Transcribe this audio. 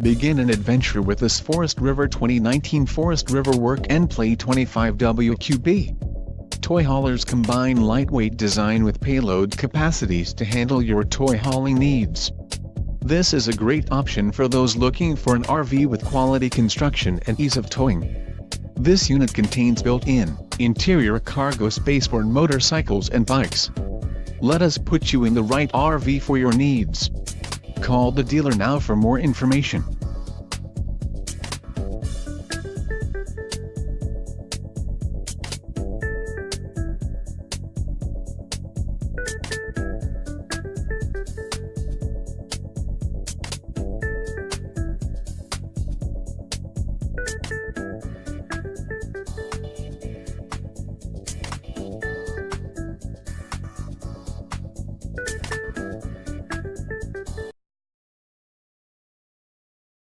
Begin an adventure with this Forest River 2019 Forest River Work and Play 25 WQB. Toy haulers combine lightweight design with payload capacities to handle your toy hauling needs. This is a great option for those looking for an RV with quality construction and ease of towing. This unit contains built-in, interior cargo space for motorcycles and bikes. Let us put you in the right RV for your needs. Call the dealer now for more information.